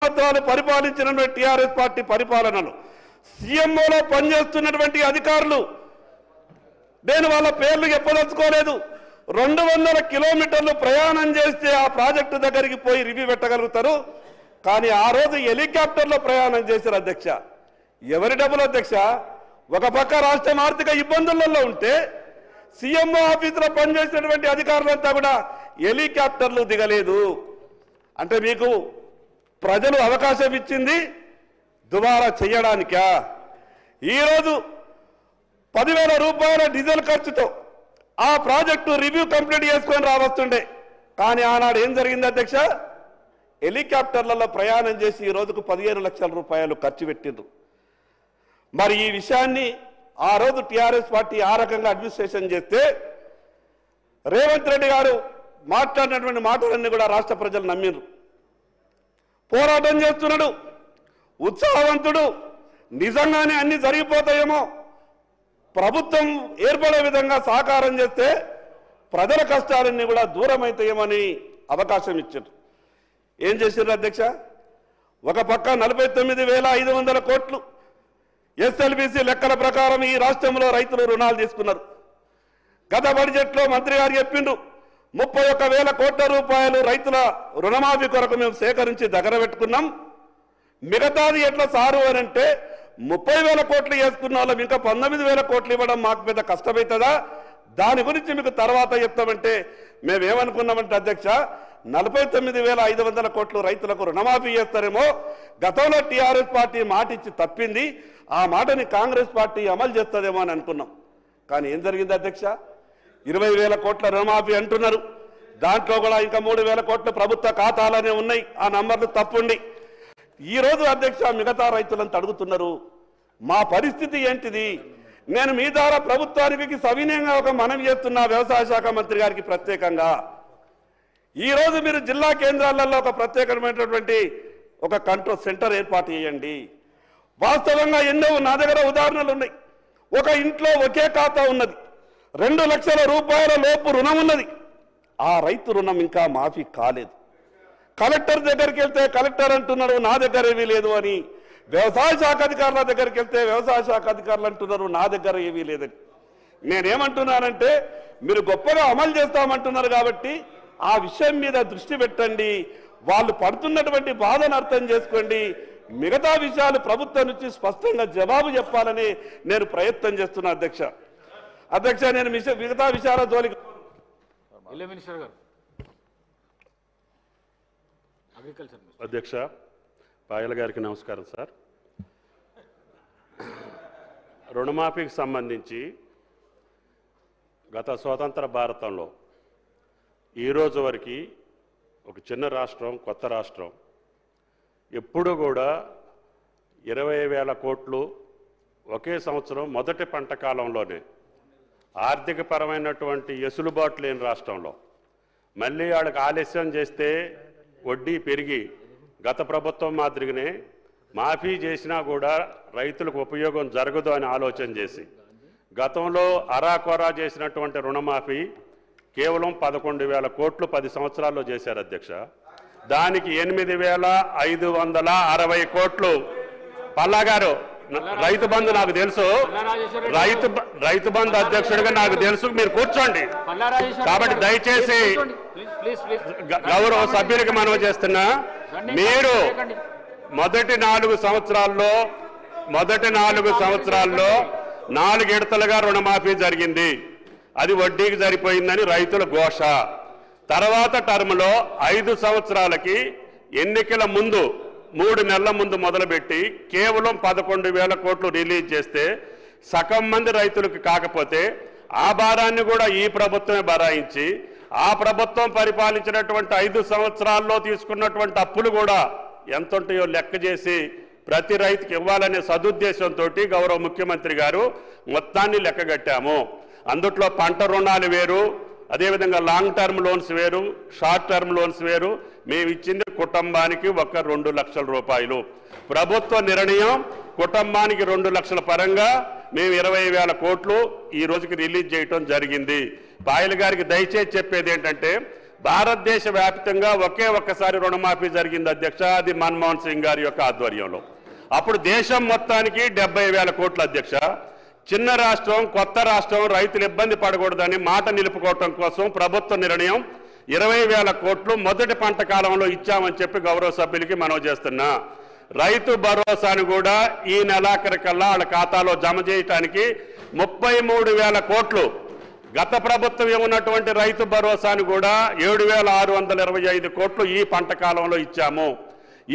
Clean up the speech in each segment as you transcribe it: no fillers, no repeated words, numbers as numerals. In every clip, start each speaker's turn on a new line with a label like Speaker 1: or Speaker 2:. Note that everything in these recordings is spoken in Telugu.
Speaker 1: సంవత్సరాలు పరిపాలించిన టీఆర్ఎస్ పార్టీ పరిపాలనలో సీఎంఓలో పనిచేస్తున్నటువంటి అధికారులు నేను వాళ్ళ పేర్లు చెప్పదలుచుకోలేదు 200 కిలోమీటర్లు ప్రయాణం చేస్తే ఆ ప్రాజెక్టు దగ్గరికి పోయి రివ్యూ పెట్టగలుగుతారు కానీ ఆ రోజు హెలికాప్టర్లో ప్రయాణం చేశారు అధ్యక్ష ఎవరి డబ్బులు అధ్యక్ష ఒక పక్క రాష్ట్రం ఆర్థిక ఇబ్బందులలో ఉంటే సీఎంఓ ఆఫీసులో పనిచేసినటువంటి అధికారులంతా కూడా హెలికాప్టర్లు దిగలేదు అంటే మీకు ప్రజలు అవకాశం ఇచ్చింది దుబారా చేయడానికా ఈరోజు 10,000 రూపాయల డీజిల్ ఖర్చుతో ఆ ప్రాజెక్టు రివ్యూ కంప్లీట్ చేసుకొని రావస్తుండే కానీ ఆనాడు ఏం జరిగింది అధ్యక్ష హెలికాప్టర్లలో ప్రయాణం చేసి ఈ రోజుకు 15 లక్షల రూపాయలు ఖర్చు పెట్టిండ్రు మరి ఈ విషయాన్ని ఆ రోజు టీఆర్ఎస్ పార్టీ ఆ రకంగా అడ్మినిస్ట్రేషన్ చేస్తే రేవంత్ రెడ్డి గారు మాట్లాడినటువంటి మాటలన్నీ కూడా రాష్ట్ర ప్రజలు నమ్మిండ్రు పోరాటం చేస్తున్నాడు ఉత్సాహవంతుడు నిజంగానే అన్ని జరిగిపోతాయేమో ప్రభుత్వం ఏర్పడే విధంగా సహకారం చేస్తే ప్రజల కష్టాలన్నీ కూడా దూరం అవుతాయేమని అవకాశం ఇచ్చారు ఏం చేశారు అధ్యక్ష ఒక పక్క 49,500 కోట్లు ఎస్ఎల్బిసి లెక్కల ప్రకారం ఈ రాష్ట్రంలో రైతులు రుణాలు తీసుకున్నారు గత బడ్జెట్లో మంత్రి గారు చెప్పిండ్రు 31,000 కోట్ల రూపాయలు రైతుల రుణమాఫీ కొరకు మేము సేకరించి దగ్గర పెట్టుకున్నాం మిగతాది ఎట్లా సారు అని అంటే 30,000 కోట్లు వేసుకున్న వాళ్ళం ఇంకా 19,000 కోట్లు ఇవ్వడం మాకు పెద్ద కష్టమవుతుందా దాని గురించి మీకు తర్వాత చెప్తామంటే మేమేమనుకున్నామంటే అధ్యక్ష 49,500 కోట్లు రైతులకు రుణమాఫీ చేస్తారేమో గతంలో టీఆర్ఎస్ పార్టీ మాట ఇచ్చి తప్పింది ఆ మాటని కాంగ్రెస్ పార్టీ అమలు చేస్తుందేమో అని అనుకున్నాం కానీ ఏం జరిగింది అధ్యక్ష 20,000 కోట్ల రుణమాఫీ అంటున్నారు దాంట్లో కూడా ఇంకా 3,000 కోట్ల ప్రభుత్వ ఖాతాలనే ఉన్నాయి ఆ నంబర్లు తప్పుండి ఈ రోజు అధ్యక్ష మిగతా రైతులను అడుగుతున్నారు మా పరిస్థితి ఏంటిది నేను మీ ద్వారా ప్రభుత్వానికి సవినయంగా ఒక మనవి చేస్తున్నా వ్యవసాయ శాఖ మంత్రి గారికి ప్రత్యేకంగా ఈ రోజు మీరు జిల్లా కేంద్రాలలో ఒక ప్రత్యేకమైనటువంటి ఒక కంట్రోల్ సెంటర్ ఏర్పాటు చేయండి వాస్తవంగా ఎన్నో నా దగ్గర ఉదాహరణలు ఉన్నాయి ఒక ఇంట్లో ఒకే ఖాతా ఉన్నది 2 లక్షల రూపాయల లోపు రుణం ఉన్నది ఆ రైతు రుణం ఇంకా మాఫీ కాలేదు కలెక్టర్ దగ్గరికి వెళ్తే కలెక్టర్ అంటున్నారు నా దగ్గర ఏమీ లేదు అని వ్యవసాయ శాఖ అధికారుల దగ్గరికి వెళ్తే వ్యవసాయ శాఖ అధికారులు అంటున్నారు నా దగ్గర ఏమీ లేదని నేనేమంటున్నానంటే మీరు గొప్పగా అమలు చేస్తామంటున్నారు కాబట్టి ఆ విషయం మీద దృష్టి పెట్టండి వాళ్ళు పడుతున్నటువంటి బాధను అర్థం చేసుకోండి మిగతా విషయాలు ప్రభుత్వం నుంచి స్పష్టంగా జవాబు చెప్పాలని నేను ప్రయత్నం చేస్తున్నా అధ్యక్ష నేను మిగతా విషయాల జోలికి
Speaker 2: అధ్యక్ష పాయల గారికి నమస్కారం సార్ రుణమాఫీకి సంబంధించి గత స్వతంత్ర భారతంలో ఈ రోజు వరకు ఒక చిన్న రాష్ట్రం కొత్త రాష్ట్రం ఎప్పుడు కూడా 20,000 కోట్లు ఒకే సంవత్సరం మొదటి పంట కాలంలోనే ఆర్థిక పరమైనటువంటి ఎసులుబాటు లేని రాష్ట్రంలో మళ్ళీ వాళ్ళకి ఆలస్యం చేస్తే వడ్డీ పెరిగి గత ప్రభుత్వం మాదిరిగానే మాఫీ చేసినా కూడా రైతులకు ఉపయోగం జరగదు అని ఆలోచన చేసి గతంలో అరాకొరా చేసినటువంటి రుణమాఫీ కేవలం 11,000 కోట్లు 10 సంవత్సరాల్లో చేశారు అధ్యక్ష దానికి 8,560 కోట్లు పల్లా గారు రైతు బంధు నాకు తెలుసు రైతు బంధు అధ్యక్షుడిగా నాకు తెలుసు మీరు కూర్చోండి కాబట్టి దయచేసి గౌరవ సభ్యులకి మనవి చేస్తున్నా మీరు మొదటి 4 సంవత్సరాల్లో 4 విడతలుగా రుణమాఫీ జరిగింది అది వడ్డీకి సరిపోయిందని రైతుల ఘోష తర్వాత టర్మ్లో 5 సంవత్సరాలకి ఎన్నికల ముందు 3 నెలల ముందు మొదలుపెట్టి కేవలం 11,000 కోట్లు రిలీజ్ చేస్తే సగం మంది రైతులకు కాకపోతే ఆ భారాన్ని కూడా ఈ ప్రభుత్వమే భరాయించి ఆ ప్రభుత్వం పరిపాలించినటువంటి 5 సంవత్సరాల్లో తీసుకున్నటువంటి అప్పులు కూడా ఎంత ఉంటాయో లెక్క చేసి ప్రతి రైతుకి ఇవ్వాలనే సదుద్దేశంతో గౌరవ ముఖ్యమంత్రి గారు మొత్తాన్ని లెక్కగట్టాము అందుట్లో పంట రుణాలు వేరు అదేవిధంగా లాంగ్ టర్మ్ లోన్స్ వేరు షార్ట్ టర్మ్ లోన్స్ వేరు మేము ఇచ్చింది కుటుంబానికి ఒక 2 లక్షల రూపాయలు ప్రభుత్వ నిర్ణయం కుటుంబానికి 2 లక్షల పరంగా మేము 20,000 కోట్లు ఈ రోజుకి రిలీజ్ చేయటం జరిగింది పాయల్ గారికి దయచేసి చెప్పేది ఏంటంటే భారతదేశ వ్యాప్తంగా ఒక్కసారి రుణమాఫీ జరిగింది అధ్యక్ష. అది మన్మోహన్ సింగ్ గారి యొక్క ఆధ్వర్యంలో. అప్పుడు దేశం మొత్తానికి 70,000 కోట్ల అధ్యక్ష. చిన్న రాష్ట్రం, కొత్త రాష్ట్రం, రైతులు ఇబ్బంది పడకూడదని మాట నిలుపుకోవటం కోసం ప్రభుత్వ నిర్ణయం 20,000 కోట్లు మొదటి పంట కాలంలో ఇచ్చామని చెప్పి గౌరవ సభ్యులకి మనవి చేస్తున్నా. రైతు భరోసాను కూడా ఈ నెలాఖరికల్లా వాళ్ళ ఖాతాలో జమ చేయటానికి 33,000 కోట్లు, గత ప్రభుత్వం ఉన్నటువంటి రైతు భరోసాను కూడా 7,625 కోట్లు ఈ పంట కాలంలో ఇచ్చాము.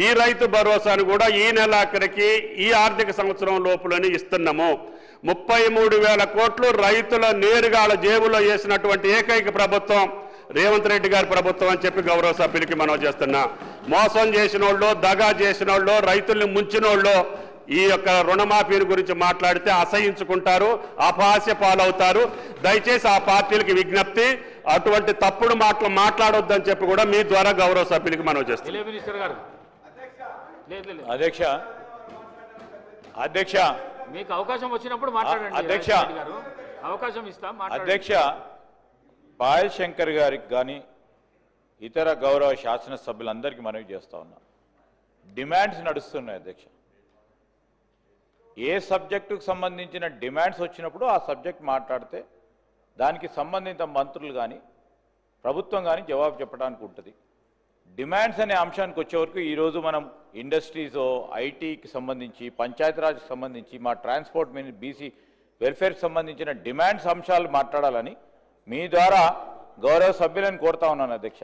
Speaker 2: ఈ రైతు భరోసాను కూడా ఈ నెలాఖరికి ఈ ఆర్థిక సంవత్సరం లోపులని ఇస్తున్నాము. 33,000 కోట్లు రైతుల నేరుగా వాళ్ళ జేబులో వేసినటువంటి ఏకైక ప్రభుత్వం రేవంత్ రెడ్డి గారి ప్రభుత్వం అని చెప్పి గౌరవ సభ్యులకి మనం చేస్తున్నా. మోసం చేసిన వాళ్ళు, దగా చేసిన వాళ్ళు, రైతుల్ని ముంచిన వాళ్ళు ఈ యొక్క రుణమాఫీని గురించి మాట్లాడితే అసహించుకుంటారు, అపహాస్య పాలవుతారు. దయచేసి ఆ పార్టీలకి విజ్ఞప్తి, అటువంటి తప్పుడు మాటలు మాట్లాడొద్దని చెప్పి కూడా మీ ద్వారా గౌరవ సభ్యులకి మనం చేస్తున్నాం.
Speaker 3: అధ్యక్ష
Speaker 4: మీకు అవకాశం వచ్చినప్పుడు మాట్లాడండి.
Speaker 3: అధ్యక్ష
Speaker 4: అవకాశం ఇస్తాం.
Speaker 3: అధ్యక్ష, పాయల్ శంకర్ గారికి కానీ ఇతర గౌరవ శాసనసభ్యులందరికీ మనవి చేస్తా ఉన్నా, డిమాండ్స్ నడుస్తున్నాయి అధ్యక్ష. ఏ సబ్జెక్టుకు సంబంధించిన డిమాండ్స్ వచ్చినప్పుడు ఆ సబ్జెక్ట్ మాట్లాడితే దానికి సంబంధిత మంత్రులు కానీ ప్రభుత్వం కానీ జవాబు చెప్పడానికి ఉంటుంది. డిమాండ్స్ అనే అంశానికి వచ్చే వరకు ఈరోజు మనం ఇండస్ట్రీస్, ఐటీకి సంబంధించి, పంచాయతీరాజ్కి సంబంధించి, మా ట్రాన్స్పోర్ట్ బీసీ వెల్ఫేర్కి సంబంధించిన డిమాండ్స్ అంశాలు మాట్లాడాలని మీ ద్వారా గౌరవ సభ్యులను కోరుతా ఉన్నాను అధ్యక్ష.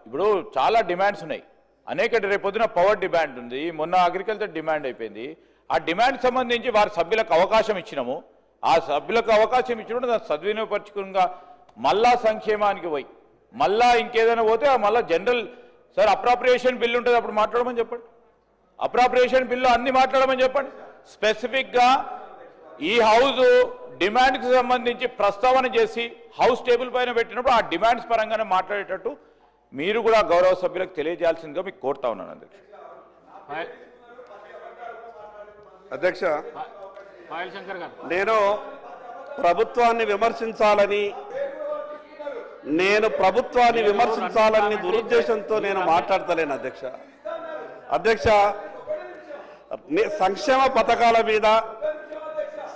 Speaker 3: ఇప్పుడు చాలా డిమాండ్స్ ఉన్నాయి, అనేక. రేపొద్దున పవర్ డిమాండ్ ఉంది, మొన్న అగ్రికల్చర్ డిమాండ్ అయిపోయింది. ఆ డిమాండ్ సంబంధించి వారి సభ్యులకు అవకాశం ఇచ్చినాము. ఆ సభ్యులకు అవకాశం ఇచ్చినప్పుడు దాన్ని సద్వినియోగపరచుకునిగా మళ్ళా సంక్షేమానికి పోయి మళ్ళా ఇంకేదైనా పోతే మళ్ళీ జనరల్ సార్ అప్రాప్రియేషన్ బిల్లు ఉంటుంది, అప్పుడు మాట్లాడమని చెప్పండి. అప్రాప్రియేషన్ బిల్లు అన్ని మాట్లాడమని చెప్పండి. స్పెసిఫిక్గా ఈ హౌస్ డిమాండ్కి సంబంధించి ప్రస్తావన చేసి హౌస్ టేబుల్ పైన పెట్టినప్పుడు ఆ డిమాండ్స్ పరంగానే మాట్లాడేటట్టు మీరు కూడా గౌరవ సభ్యులకు తెలియజేయాల్సిందిగా మీకు కోరుతా ఉన్నాను అధ్యక్ష.
Speaker 1: అధ్యక్ష,
Speaker 4: పాయల్ శంకర్ గారు,
Speaker 1: నేను ప్రభుత్వాన్ని విమర్శించాలని దురుద్దేశంతో నేను మాట్లాడతలేను అధ్యక్ష. అధ్యక్ష, సంక్షేమ పథకాల మీద,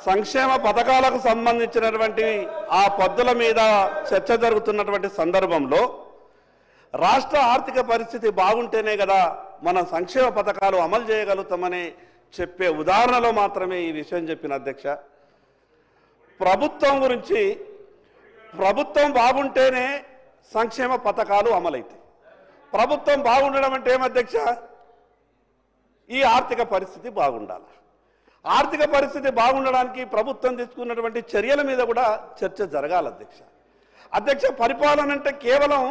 Speaker 1: సంక్షేమ పథకాలకు సంబంధించినటువంటి ఆ పద్ధతుల మీద చర్చ జరుగుతున్నటువంటి సందర్భంలో రాష్ట్ర ఆర్థిక పరిస్థితి బాగుంటేనే కదా మనం సంక్షేమ పథకాలు అమలు చేయగలుగుతామని చెప్పే ఉదాహరణలో మాత్రమే ఈ విషయం చెప్పిన అధ్యక్ష. ప్రభుత్వం బాగుంటేనే సంక్షేమ పథకాలు అమలవుతాయి. ప్రభుత్వం బాగుండడం అంటే ఏమధ్యక్ష? ఈ ఆర్థిక పరిస్థితి బాగుండాలి. ఆర్థిక పరిస్థితి బాగుండడానికి ప్రభుత్వం తీసుకున్నటువంటి చర్యల మీద కూడా చర్చ జరగాలి అధ్యక్ష. పరిపాలన అంటే కేవలం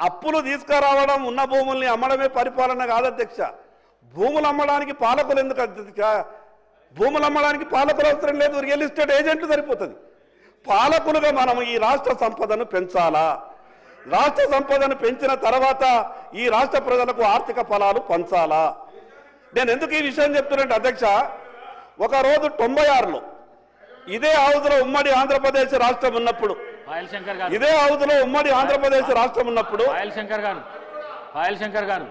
Speaker 1: అప్పులు తీసుకురావడం, ఉన్న భూముల్ని అమ్మడమే పరిపాలన కాదు అధ్యక్ష. భూములు అమ్మడానికి పాలకులు ఎందుకు అధ్యక్ష? భూములు అమ్మడానికి పాలకులు అవసరం లేదు, రియల్ ఎస్టేట్ ఏజెంట్లు సరిపోతుంది. పాలకులుగా మనం ఈ రాష్ట్ర సంపదను పెంచాలా. రాష్ట్ర సంపదను పెంచిన తర్వాత ఈ రాష్ట్ర ప్రజలకు ఆర్థిక ఫలాలు పంచాలా. నేను ఎందుకు ఈ విషయం చెప్తున్నట్టు అధ్యక్ష, ఒకరోజు 96లో ఇదే హౌజ్లో ఉమ్మడి ఆంధ్రప్రదేశ్ రాష్ట్రం ఉన్నప్పుడు, ఇదే హౌజ్లో ఉమ్మడి ఆంధ్రప్రదేశ్ రాష్ట్రం ఉన్నప్పుడు
Speaker 4: పాయల్ శంకర్ గారు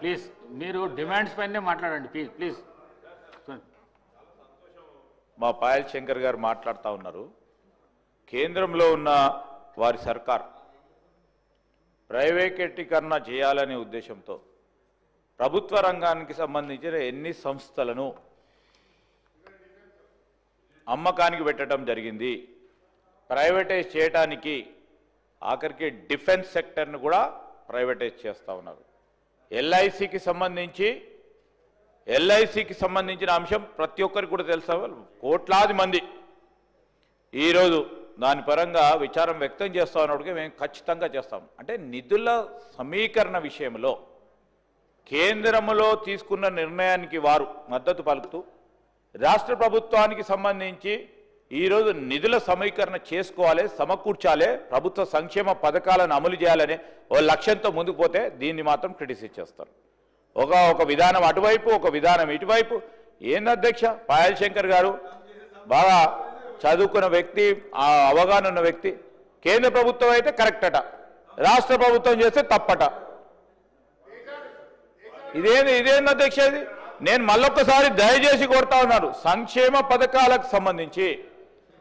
Speaker 4: ప్లీజ్ మీరు డిమాండ్స్ పైనే మాట్లాడండి ప్లీజ్.
Speaker 3: మా పాయల్ శంకర్ గారు మాట్లాడుతూ ఉన్నారు. కేంద్రంలో ఉన్న వారి సర్కార్ ప్రైవేటీకరణ చేయాలనే ఉద్దేశంతో ప్రభుత్వ రంగానికి సంబంధించిన ఎన్ని సంస్థలను అమ్మకానికి పెట్టడం జరిగింది. ప్రైవేటైజ్ చేయడానికి ఆఖరికి డిఫెన్స్ సెక్టర్ను కూడా ప్రైవేటైజ్ చేస్తూ ఉన్నారు. ఎల్ఐసికి సంబంధించిన అంశం ప్రతి ఒక్కరికి కూడా తెలుసా? కోట్లాది మంది ఈరోజు దాని పరంగా విచారం వ్యక్తం చేస్తా ఉన్నప్పటికీ మేము ఖచ్చితంగా చేస్తాం. అంటే నిధుల సమీకరణ విషయంలో కేంద్రంలో తీసుకున్న నిర్ణయానికి వారు మద్దతు పలుకుతూ రాష్ట్ర ప్రభుత్వానికి సంబంధించి ఈరోజు నిధుల సమీకరణ చేసుకోవాలి, సమకూర్చాలి, ప్రభుత్వ సంక్షేమ పథకాలను అమలు చేయాలనే ఓ లక్ష్యంతో ముందుకు పోతే దీన్ని మాత్రం క్రిటిసైజ్ చేస్తారు. ఒక విధానం అటువైపు, ఒక విధానం ఇటువైపు. ఏంది అధ్యక్ష? పాయల్ శంకర్ గారు బాగా చదువుకున్న వ్యక్తి, ఆ అవగాహన ఉన్న వ్యక్తి. కేంద్ర ప్రభుత్వం అయితే కరెక్ట్ అట, రాష్ట్ర ప్రభుత్వం చేస్తే తప్పట. ఇదేంది అధ్యక్ష? ఇది నేను మళ్ళొక్కసారి దయచేసి కోరుతా ఉన్నాను. సంక్షేమ పథకాలకు సంబంధించి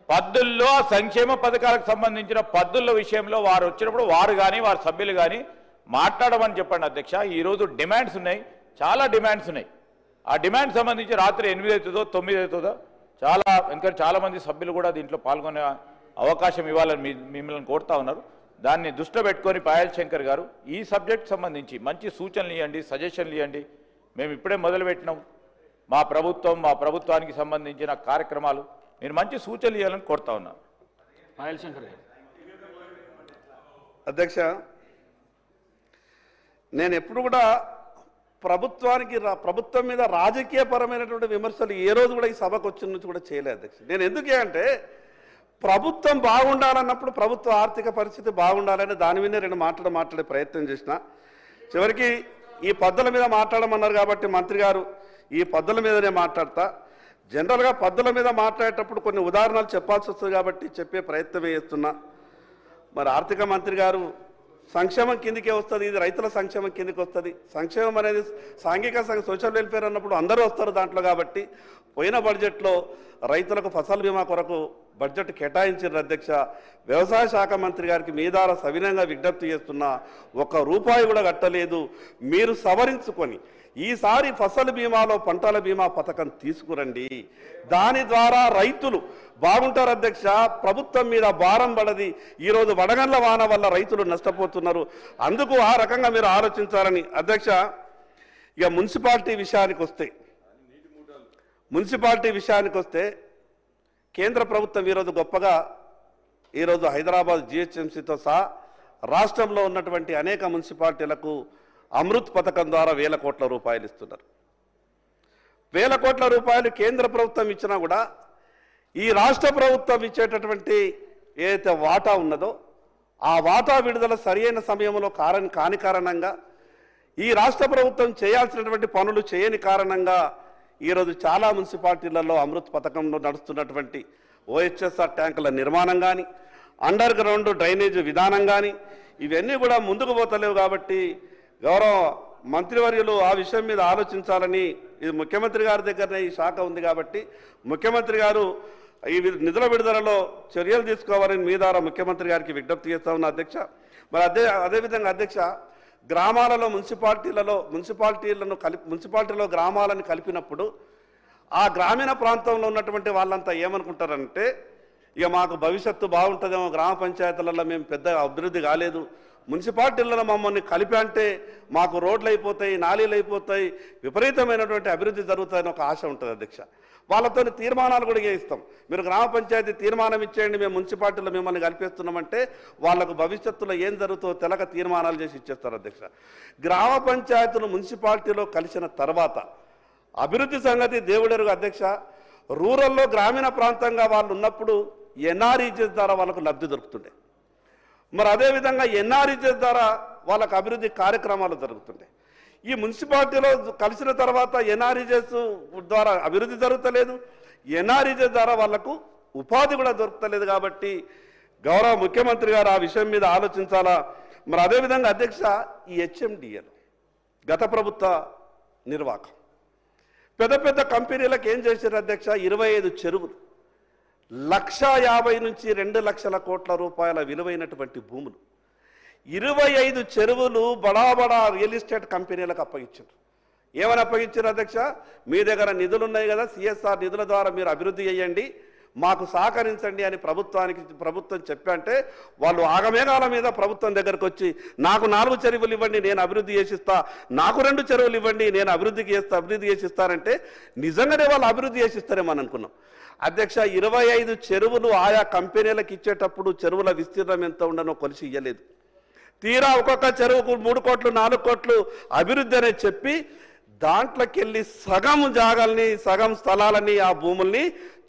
Speaker 3: పద్దుల్లో సంక్షేమ పథకాలకు సంబంధించిన పద్దుల విషయంలో వారు వచ్చినప్పుడు వారు కానీ వారి సభ్యులు కానీ మాట్లాడమని చెప్పండి అధ్యక్ష. ఈరోజు డిమాండ్స్ ఉన్నాయి, చాలా డిమాండ్స్ ఉన్నాయి. ఆ డిమాండ్ సంబంధించి రాత్రి 8 అవుతుందో 9 అవుతుందో ఇంకా చాలా మంది సభ్యులు కూడా దీంట్లో పాల్గొనే అవకాశం ఇవ్వాలని మిమ్మల్ని కోరుతా ఉన్నారు. దాన్ని దృష్టిలో పెట్టుకొని పాయల్ శంకర్ గారు ఈ సబ్జెక్ట్ సంబంధించి మంచి సూచనలు ఇవ్వండి, సజెషన్లు ఇవ్వండి. మేము ఇప్పుడే మొదలుపెట్టినాం మా ప్రభుత్వానికి సంబంధించిన కార్యక్రమాలు, మీరు మంచి సూచనలు ఇవ్వాలని కోరుతా ఉన్నాను.
Speaker 4: పాయల్ శంకర్ గారు.
Speaker 1: అధ్యక్ష, నేను ఎప్పుడు కూడా ప్రభుత్వం మీద రాజకీయపరమైనటువంటి విమర్శలు ఏ రోజు కూడా ఈ సభకు వచ్చిన నుంచి కూడా చేయలేదు అధ్యక్ష. నేను ఎందుకే అంటే ప్రభుత్వం బాగుండాలన్నప్పుడు ప్రభుత్వ ఆర్థిక పరిస్థితి బాగుండాలని దాని మీద 2 మాటలు మాట్లాడే ప్రయత్నం చేసిన. చివరికి ఈ పద్ధతుల మీద మాట్లాడమన్నారు కాబట్టి మంత్రి గారు ఈ పద్ధతుల మీదనే మాట్లాడతా. జనరల్గా పద్ధతుల మీద మాట్లాడేటప్పుడు కొన్ని ఉదాహరణలు చెప్పాల్సి వస్తుంది కాబట్టి చెప్పే ప్రయత్నమే చేస్తున్నా. మరి ఆర్థిక మంత్రి గారు సంక్షేమం కిందికే వస్తుంది, ఇది రైతుల సంక్షేమం కిందికి వస్తుంది. సంక్షేమం అనేది సాంఘిక సోషల్ వెల్ఫేర్ అన్నప్పుడు అందరూ వస్తారు దాంట్లో. కాబట్టి పోయిన బడ్జెట్లో రైతులకు ఫసల్ బీమా కొరకు బడ్జెట్ కేటాయించారు అధ్యక్ష. వ్యవసాయ శాఖ మంత్రి గారికి మీ ద్వారా సవినంగా విజ్ఞప్తి చేస్తున్నా, ₹1 కూడా కట్టలేదు. మీరు సవరించుకొని ఈసారి ఫసల్ బీమాలో పంటల బీమా పథకం తీసుకురండి. దాని ద్వారా రైతులు బాగుంటారు అధ్యక్ష. ప్రభుత్వం మీద భారం పడది. ఈరోజు వడగండ్ల వాన వల్ల రైతులు నష్టపోతున్నారు. అందుకు ఆ రకంగా మీరు ఆలోచించాలని అధ్యక్ష. ఇక మున్సిపాలిటీ విషయానికి వస్తే కేంద్ర ప్రభుత్వం ఈరోజు గొప్పగా హైదరాబాద్ GHMCతో సహా రాష్ట్రంలో ఉన్నటువంటి అనేక మున్సిపాలిటీలకు అమృత్ పథకం ద్వారా ₹1,000 కోట్ల ఇస్తున్నారు. ₹1,000 కోట్ల కేంద్ర ప్రభుత్వం ఇచ్చినా కూడా ఈ రాష్ట్ర ప్రభుత్వం ఇచ్చేటటువంటి ఏదైతే వాటా ఉన్నదో ఆ వాటా విడుదల సరైన సమయంలో కాని కారణంగా ఈ రాష్ట్ర ప్రభుత్వం చేయాల్సినటువంటి పనులు చేయని కారణంగా ఈరోజు చాలా మున్సిపాలిటీలలో అమృత్ పథకంలో నడుస్తున్నటువంటి OHSR ట్యాంకుల నిర్మాణం కానీ, అండర్ గ్రౌండ్ డ్రైనేజ్ విధానం కానీ ఇవన్నీ కూడా ముందుకు పోతలేవు. కాబట్టి గౌరవ మంత్రివర్యులు ఆ విషయం మీద ఆలోచించాలని, ఇది ముఖ్యమంత్రి గారి దగ్గరనే ఈ శాఖ ఉంది కాబట్టి ముఖ్యమంత్రి గారు ఈ నిధుల విడుదలలో చర్యలు తీసుకోవాలని మీ ద్వారా ముఖ్యమంత్రి గారికి విజ్ఞప్తి చేస్తా ఉన్నా అధ్యక్ష. మరి అదేవిధంగా అధ్యక్ష, గ్రామాలలో మున్సిపాలిటీలో గ్రామాలను కలిపినప్పుడు ఆ గ్రామీణ ప్రాంతంలో ఉన్నటువంటి వాళ్ళంతా ఏమనుకుంటారంటే, ఇక మాకు భవిష్యత్తు బాగుంటుందేమో, గ్రామ పంచాయతీలలో మేము పెద్దగా అభివృద్ధి కాలేదు, మున్సిపాలిటీలలో మమ్మల్ని కలిపి అంటే మాకు రోడ్లు అయిపోతాయి, నాలీలు అయిపోతాయి, విపరీతమైనటువంటి అభివృద్ధి జరుగుతాయని ఒక ఆశ ఉంటుంది అధ్యక్ష. వాళ్ళతో తీర్మానాలు కూడా చేయిస్తాం. మీరు గ్రామ పంచాయతీ తీర్మానం ఇచ్చేయండి, మేము మున్సిపాలిటీలో మిమ్మల్ని కలిపేస్తున్నామంటే వాళ్ళకు భవిష్యత్తులో ఏం జరుగుతుందో తెలక తీర్మానాలు చేసి ఇచ్చేస్తారు అధ్యక్ష. గ్రామ పంచాయతీలు మున్సిపాలిటీలో కలిసిన తర్వాత అభివృద్ధి సంగతి దేవుడెరుగు అధ్యక్ష. రూరల్లో గ్రామీణ ప్రాంతంగా వాళ్ళు ఉన్నప్పుడు NREGS ద్వారా వాళ్ళకు లబ్ధి దొరుకుతుండే. మరి అదేవిధంగా NREGS ద్వారా వాళ్ళకు అభివృద్ధి కార్యక్రమాలు జరుగుతుంటాయి. ఈ మున్సిపాలిటీలో కలిసిన తర్వాత NREGS ద్వారా అభివృద్ధి జరుగుతలేదు, NREGS ద్వారా వాళ్లకు ఉపాధి కూడా దొరుకుతలేదు. కాబట్టి గౌరవ ముఖ్యమంత్రి గారు ఆ విషయం మీద ఆలోచించాలా. మరి అదేవిధంగా అధ్యక్ష, ఈ HMDL గత ప్రభుత్వ నిర్వాహకం పెద్ద పెద్ద కంపెనీలకు ఏం చేశారు అధ్యక్ష? 25 చెరువులు, 1,50,000 నుంచి 2 లక్షల కోట్ల రూపాయల విలువైనటువంటి భూములు, 25 చెరువులు బడా రియల్ ఎస్టేట్ కంపెనీలకు అప్పగించారు. ఏమని అప్పగించారు అధ్యక్ష? మీ దగ్గర నిధులు ఉన్నాయి కదా, CSR నిధుల ద్వారా మీరు అభివృద్ధి చేయండి, మాకు సహకరించండి అని ప్రభుత్వం చెప్పంటే వాళ్ళు ఆగమేఘాల మీద ప్రభుత్వం దగ్గరకు వచ్చి నాకు 4 చెరువులు ఇవ్వండి నేను అభివృద్ధి చేసిస్తా, నాకు 2 చెరువులు ఇవ్వండి నేను అభివృద్ధి చేసిస్తానంటే నిజంగానే వాళ్ళు అభివృద్ధి చేసిస్తారేమని అనుకున్నాం అధ్యక్ష. 25 చెరువులు ఆయా కంపెనీలకు ఇచ్చేటప్పుడు చెరువుల విస్తీర్ణం ఎంత ఉండనో కొలిసి ఇయ్యలేదు. తీరా ఒక్కొక్క చెరువుకు 3 కోట్లు 4 కోట్లు అభివృద్ధి అనేది చెప్పి దాంట్లోకెళ్ళి సగం జాగాల్ని, సగం స్థలాలని, ఆ భూముల్ని,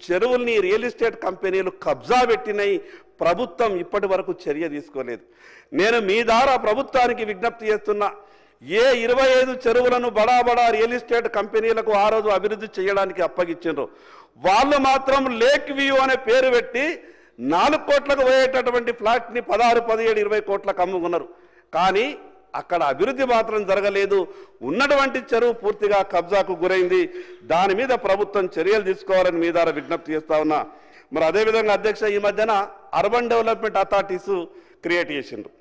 Speaker 1: చెరువుల్ని రియల్ ఎస్టేట్ కంపెనీలు కబ్జా పెట్టినాయి. ప్రభుత్వం ఇప్పటి వరకు చర్య తీసుకోలేదు. నేను మీ ద్వారా ప్రభుత్వానికి విజ్ఞప్తి చేస్తున్నా, ఏ 25 చెరువులను బడా రియల్ ఎస్టేట్ కంపెనీలకు ఆ రోజు అభివృద్ధి చేయడానికి అప్పగించారు, వాళ్ళు మాత్రం లేక్ వ్యూ అనే పేరు పెట్టి 4 కోట్లకు పోయేటటువంటి ఫ్లాట్ని 16, 17, 20 కోట్లకు అమ్ముకున్నారు. కానీ అక్కడ అభివృద్ధి మాత్రం జరగలేదు. ఉన్నటువంటి చెరువు పూర్తిగా కబ్జాకు గురైంది. దాని మీద ప్రభుత్వం చర్యలు తీసుకోవాలని మీ ద్వారా విజ్ఞప్తి చేస్తా ఉన్నా. మరి అదేవిధంగా అధ్యక్ష, ఈ మధ్యన అర్బన్ డెవలప్మెంట్ అథారిటీస్ క్రియేట్ చేసిండ్రు.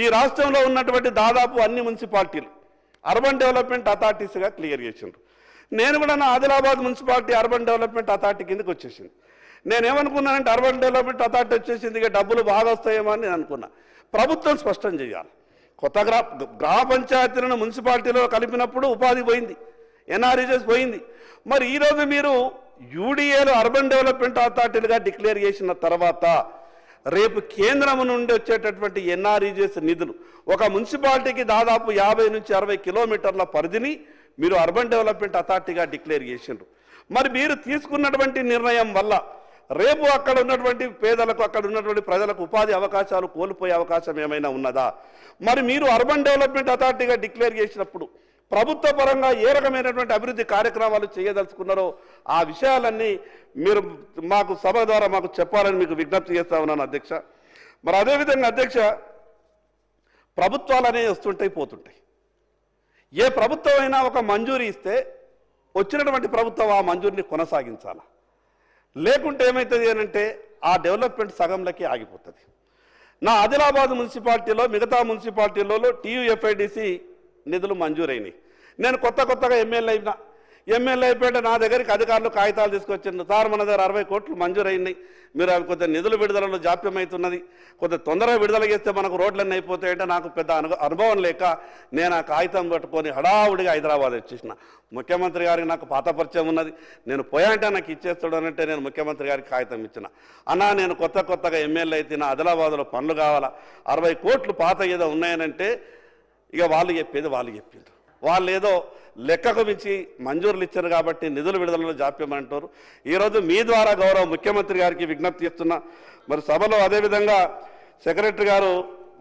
Speaker 1: ఈ రాష్ట్రంలో ఉన్నటువంటి దాదాపు అన్ని మున్సిపాలిటీలు అర్బన్ డెవలప్మెంట్ అథారిటీస్గా క్లియర్ చేసిండ్రు. నేను కూడా నా Adilabad municipality urban development authority కిందకి వచ్చేసింది. నేనేమనుకున్నానంటే అర్బన్ డెవలప్మెంట్ అథారిటీ వచ్చేసింది, ఇక డబ్బులు బాగా వస్తాయేమో అని నేను అనుకున్నా. ప్రభుత్వం స్పష్టం చేయాలి. కొత్త గ్రామ పంచాయతీలను మున్సిపాలిటీలో కలిపినప్పుడు ఉపాధి పోయింది, ఎన్ఆర్ఈజెస్ పోయింది. మరి ఈరోజు మీరు యూడీఏలు అర్బన్ డెవలప్మెంట్ అథారిటీలుగా డిక్లేర్ చేసిన తర్వాత రేపు కేంద్రం నుండి వచ్చేటటువంటి ఎన్ఆర్ఈజెస్ నిధులు ఒక మున్సిపాలిటీకి దాదాపు 50 నుంచి 60 కిలోమీటర్ల పరిధిని మీరు అర్బన్ డెవలప్మెంట్ అథారిటీగా డిక్లేర్ చేసిండ్రు. మరి మీరు తీసుకున్నటువంటి నిర్ణయం వల్ల రేపు అక్కడ ఉన్నటువంటి పేదలకు, అక్కడ ఉన్నటువంటి ప్రజలకు ఉపాధి అవకాశాలు కోల్పోయే అవకాశం ఏమైనా ఉన్నదా? మరి మీరు అర్బన్ డెవలప్మెంట్ అథారిటీగా డిక్లేర్ చేసినప్పుడు ప్రభుత్వ పరంగా ఏ రకమైనటువంటి అభివృద్ధి కార్యక్రమాలు చేయదలుచుకున్నారో ఆ విషయాలన్నీ మీరు మాకు సభ ద్వారా మాకు చెప్పాలని మీకు విజ్ఞప్తి చేస్తా ఉన్నాను అధ్యక్ష. మరి అదేవిధంగా అధ్యక్ష, ప్రభుత్వాలు అనేవి వస్తుంటాయి, పోతుంటాయి. ఏ ప్రభుత్వం అయినా ఒక మంజూరీ ఇస్తే వచ్చినటువంటి ప్రభుత్వం ఆ మంజూరిని కొనసాగించాలా, లేకుంటే ఏమవుతుంది అంటే ఆ డెవలప్మెంట్ సగంలోకి ఆగిపోతుంది. నా ఆదిలాబాద్ మున్సిపాలిటీలో మిగతా మున్సిపాలిటీలలో టీయూఎఫ్ఐడిసి నిధులు మంజూరైనాయి. నేను కొత్తగా ఎమ్మెల్యే అయిపోయింటే నా దగ్గరికి అధికారులు కాగితాలు తీసుకొచ్చిండ్రు. సార్, మన దగ్గర 60 కోట్లు మంజూరైనాయి, మీరు అవి కొంచెం నిధుల విడుదలలో జాప్యం అవుతున్నది, కొంచెం తొందరగా విడుదల చేస్తే మనకు రోడ్లన్నీ అయిపోతాయంటే నాకు పెద్ద అనుభవం లేక నేను ఆ కాగితం పట్టుకొని హడావుడిగా హైదరాబాద్ వచ్చేసిన. ముఖ్యమంత్రి గారికి నాకు పాత పరిచయం ఉన్నది, నేను పోయాంటే నాకు ఇచ్చేస్తాడు అనంటే నేను ముఖ్యమంత్రి గారికి కాగితం ఇచ్చిన. అన్నా, నేను కొత్తగా ఎమ్మెల్యే అయితే నా ఆదిలాబాద్లో పనులు కావాలా, 60 కోట్లు పాత ఏదో ఉన్నాయనంటే ఇక వాళ్ళు చెప్పేది వాళ్ళు చెప్పిండ్రు. వాళ్ళు ఏదో లెక్కకు మించి మంజూరులు ఇచ్చారు కాబట్టి నిధుల విడుదలలో జాప్యం అంటారు. ఈరోజు మీ ద్వారా గౌరవ ముఖ్యమంత్రి గారికి విజ్ఞప్తి చేస్తున్నా. మరి సభలో అదేవిధంగా సెక్రటరీ గారు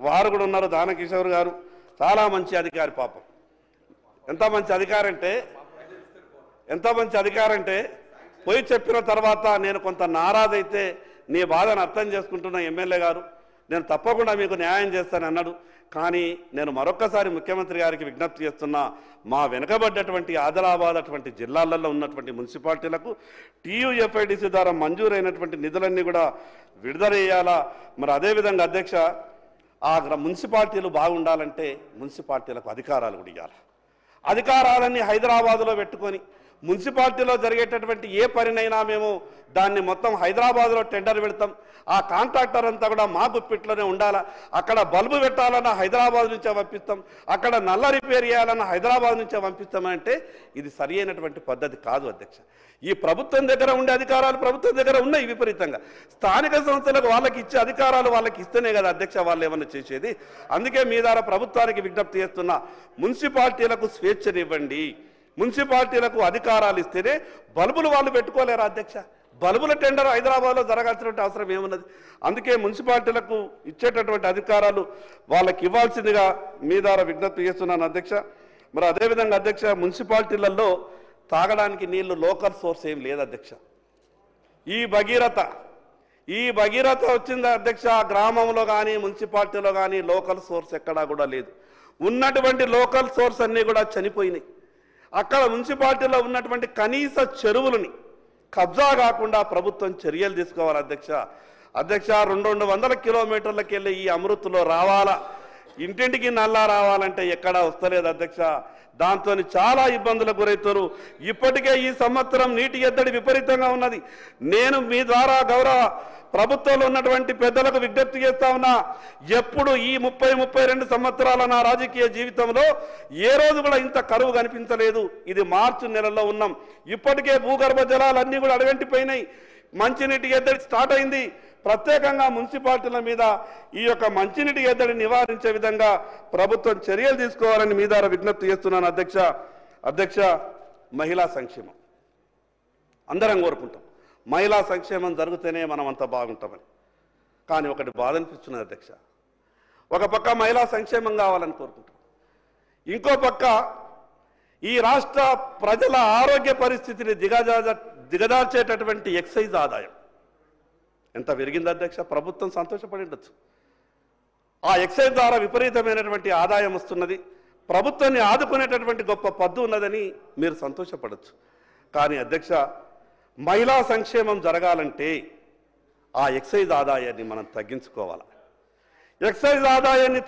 Speaker 1: వారు కూడా ఉన్నారు, దానకిషోర్ గారు, చాలా మంచి అధికారి. పాపం ఎంత మంచి అధికారంటే పోయి చెప్పిన తర్వాత నేను కొంత నారాజైతే నీ బాధను అర్థం చేసుకుంటున్న ఎమ్మెల్యే గారు, నేను తప్పకుండా మీకు న్యాయం చేస్తాను అన్నాడు. కానీ నేను మరొక్కసారి ముఖ్యమంత్రి గారికి విజ్ఞప్తి చేస్తున్నా, మా వెనుకబడ్డటువంటి ఆదిలాబాద్ అటువంటి జిల్లాలలో ఉన్నటువంటి మున్సిపాలిటీలకు టీయూఎఫ్ఐడిసి ద్వారా మంజూరైనటువంటి నిధులన్నీ కూడా విడుదల చేయాలా. మరి అదేవిధంగా అధ్యక్ష, ఆ మున్సిపాలిటీలు బాగుండాలంటే మున్సిపాలిటీలకు అధికారాలు కూడా ఇవ్వాలి. అధికారాలన్నీ హైదరాబాదులో పెట్టుకొని మున్సిపాలిటీలో జరిగేటటువంటి ఏ పనినైనా మేము దాన్ని మొత్తం హైదరాబాద్లో టెండర్ పెడతాం, ఆ కాంట్రాక్టర్ అంతా కూడా మా గుప్పిట్లోనే ఉండాలా, అక్కడ బల్బు పెట్టాలన్నా హైదరాబాద్ నుంచే పంపిస్తాం, అక్కడ నల్ల రిపేర్ చేయాలన్నా హైదరాబాద్ నుంచే పంపిస్తామంటే ఇది సరి అయినటువంటి పద్ధతి కాదు అధ్యక్ష. ఈ ప్రభుత్వం దగ్గర ఉండే అధికారాలు ప్రభుత్వం దగ్గర ఉన్నాయి విపరీతంగా. స్థానిక సంస్థలకు వాళ్ళకి ఇచ్చే అధికారాలు వాళ్ళకి ఇస్తేనే కదా అధ్యక్ష వాళ్ళు ఏమన్నా చేసేది. అందుకే మీ ద్వారా ప్రభుత్వానికి విజ్ఞప్తి చేస్తున్నా, మున్సిపాలిటీలకు స్వేచ్ఛనివ్వండి, మున్సిపాలిటీలకు అధికారాలు ఇస్తేనే బల్బులు వాళ్ళు పెట్టుకోలేరా అధ్యక్ష? బల్బుల టెండర్ హైదరాబాద్లో జరగాల్సినటువంటి అవసరం ఏమున్నది? అందుకే మున్సిపాలిటీలకు ఇచ్చేటటువంటి అధికారాలు వాళ్ళకి ఇవ్వాల్సిందిగా మీ ద్వారా విజ్ఞప్తి చేస్తున్నాను అధ్యక్ష. మరి అదేవిధంగా అధ్యక్ష, మున్సిపాలిటీలలో తాగడానికి నీళ్లు లోకల్ సోర్స్ ఏం లేదు అధ్యక్ష. ఈ భగీరథ వచ్చింది అధ్యక్ష, గ్రామంలో కానీ మున్సిపాలిటీలో కానీ లోకల్ సోర్స్ ఎక్కడా కూడా లేదు. ఉన్నటువంటి లోకల్ సోర్స్ అన్నీ కూడా చనిపోయినాయి. అక్కడ మున్సిపాలిటీలో ఉన్నటువంటి కనీస చెరువులని కబ్జా కాకుండా ప్రభుత్వం చర్యలు తీసుకోవాలి అధ్యక్ష. 200 కిలోమీటర్లకు వెళ్ళి ఈ అమృత్లో రావాలా, ఇంటింటికి నల్లా రావాలంటే ఎక్కడా వస్తలేదు అధ్యక్ష. దాంతో చాలా ఇబ్బందులకు గురవుతారు. ఇప్పటికే ఈ సంవత్సరం నీటి ఎద్దడి విపరీతంగా ఉన్నది. నేను మీ ద్వారా గౌరవ ప్రభుత్వంలో ఉన్నటువంటి పెద్దలకు విజ్ఞప్తి చేస్తా ఉన్నా, ఎప్పుడు ఈ 30-32 సంవత్సరాల నా రాజకీయ జీవితంలో ఏ రోజు కూడా ఇంత కరువు కనిపించలేదు. ఇది మార్చి నెలలో ఉన్నాం, ఇప్పటికే భూగర్భ జలాలన్నీ కూడా అడగంటిపోయినాయి, మంచినీటి ఎద్దడి స్టార్ట్ అయింది. ప్రత్యేకంగా మున్సిపాలిటీల మీద ఈ యొక్క మంచినీటి ఎద్దడి నివారించే విధంగా ప్రభుత్వం చర్యలు తీసుకోవాలని మీ ద్వారా విజ్ఞప్తి చేస్తున్నాను అధ్యక్ష. మహిళా సంక్షేమం అందరం కోరుకుంటాం, మహిళా సంక్షేమం జరిగితేనే మనం అంతా బాగుంటామని. కానీ ఒకటి బాధ అనిపిస్తున్నది అధ్యక్ష, ఒక పక్క మహిళా సంక్షేమం కావాలని కోరుకుంటాం, ఇంకో పక్క ఈ రాష్ట్ర ప్రజల ఆరోగ్య పరిస్థితిని దిగజార్చేటటువంటి ఎక్సైజ్ ఆదాయం ఎంత పెరిగింది అధ్యక్ష? ప్రభుత్వం సంతోషపడి ఉండొచ్చు. ఆ ఎక్సైజ్ ద్వారా విపరీతమైనటువంటి ఆదాయం వస్తున్నది, ప్రభుత్వాన్ని ఆదుకునేటటువంటి గొప్ప పద్దు ఉన్నదని మీరు సంతోషపడచ్చు. కానీ అధ్యక్ష, మహిళా సంక్షేమం జరగాలంటే ఆ ఎక్సైజ్ ఆదాయాన్ని మనం తగ్గించుకోవాలి. ఎక్సైజ్ ఆదాయాన్ని